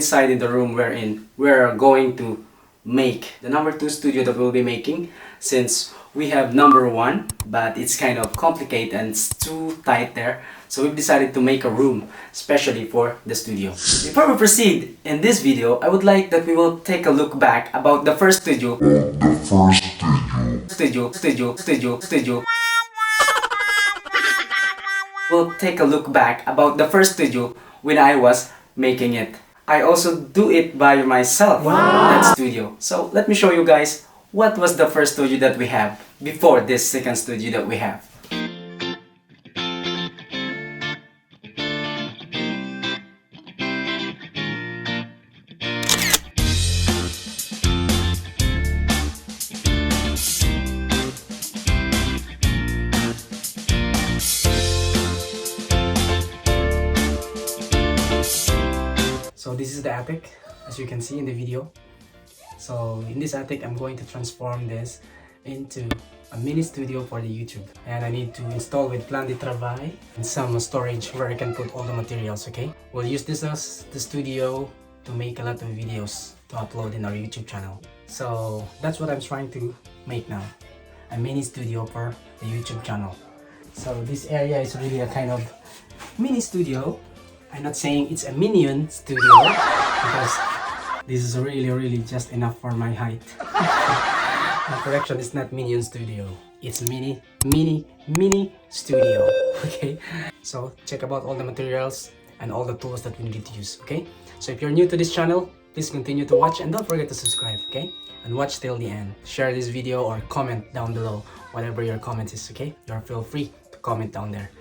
inside in the room wherein we're going to make the number 2 studio that we'll be making, since we have number 1 but it's kind of complicated and it's too tight there, so we've decided to make a room especially for the studio. Before we proceed in this video, I would like that we will take a look back about the first studio. We'll take a look back about the first studio when I was making it. I also do it by myself, that studio. So let me show you guys what was the first studio that we have before this second studio that we have. So this is the attic, as you can see in the video. So in this attic, I'm going to transform this into a mini studio for the YouTube. And I need to install with plan de travail and some storage where I can put all the materials, okay? We'll use this as the studio to make a lot of videos to upload in our YouTube channel. So that's what I'm trying to make now, a mini studio for the YouTube channel. So this area is really a kind of mini studio. I'm not saying it's a minion studio because this is really just enough for my height. Correction, it's not minion studio. It's mini studio. Okay. So check about all the materials and all the tools that we need to use. Okay. So if you're new to this channel, please continue to watch and don't forget to subscribe. Okay. And watch till the end. Share this video or comment down below whatever your comment is. Okay. You're feel free to comment down there.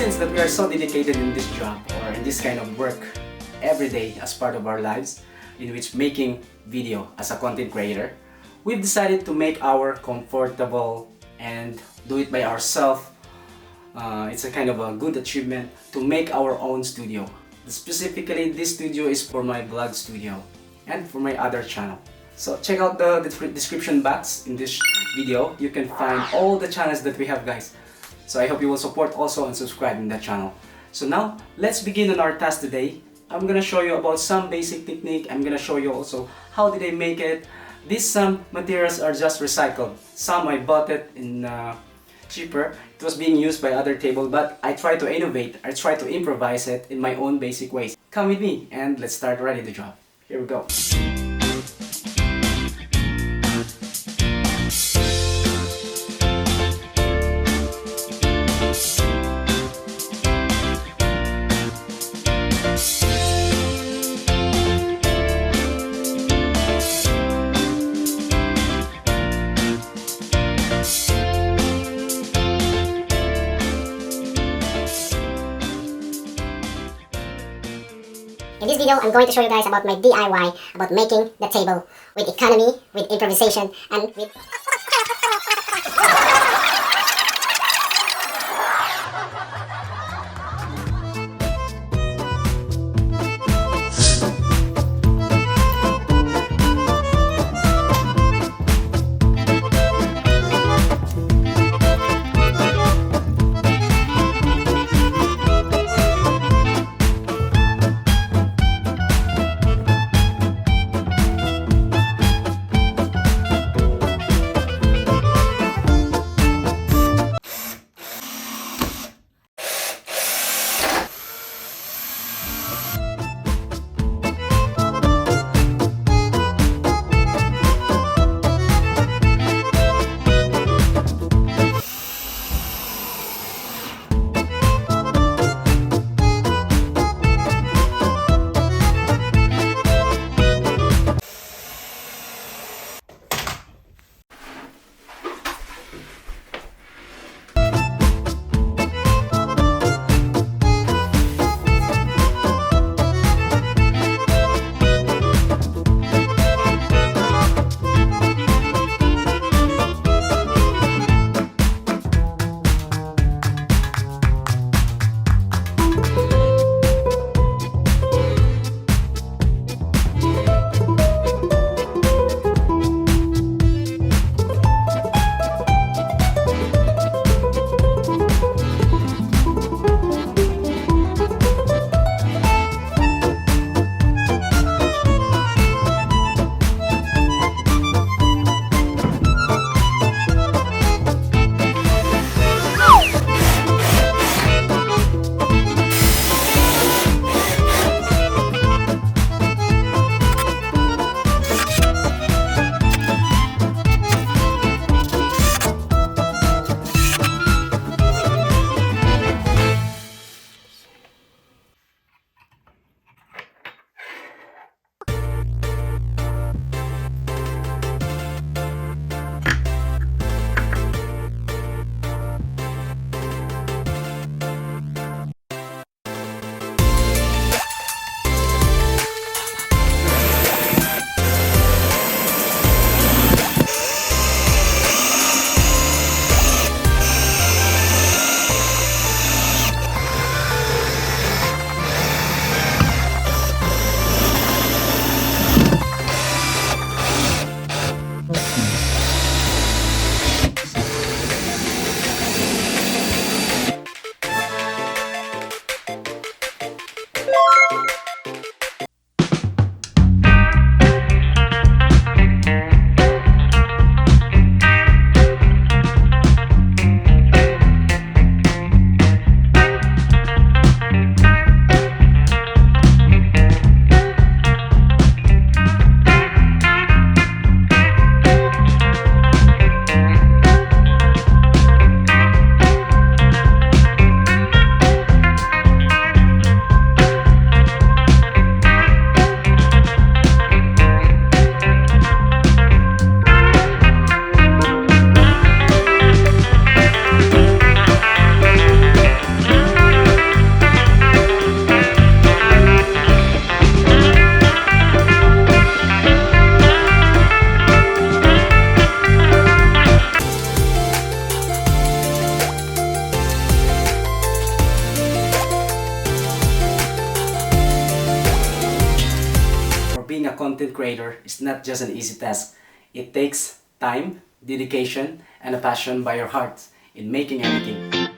Since that we are so dedicated in this job or in this kind of work every day as part of our lives, in which making video as a content creator, we've decided to make our comfortable and do it by ourselves. It's a kind of a good achievement to make our own studio. Specifically, this studio is for my vlog studio and for my other channel. So check out the description box in this video. You can find all the channels that we have, guys. So I hope you will support also and subscribe in that channel. So now, let's begin on our task today. I'm gonna show you about some basic technique. I'm gonna show you also how did I make it. These some materials are just recycled. Some I bought it in cheaper. It was being used by other table, but I try to innovate. I try to improvise it in my own basic ways. Come with me and let's start already the job. Here we go. video, I'm going to show you guys about my DIY, about making the table with economy, with improvisation, and with... Being a content creator is not just an easy task. It takes time, dedication, and a passion by your heart in making everything.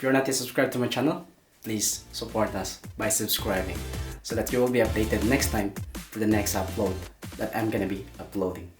If you're not yet subscribed to my channel, please support us by subscribing so that you will be updated next time for the next upload that I'm gonna be uploading.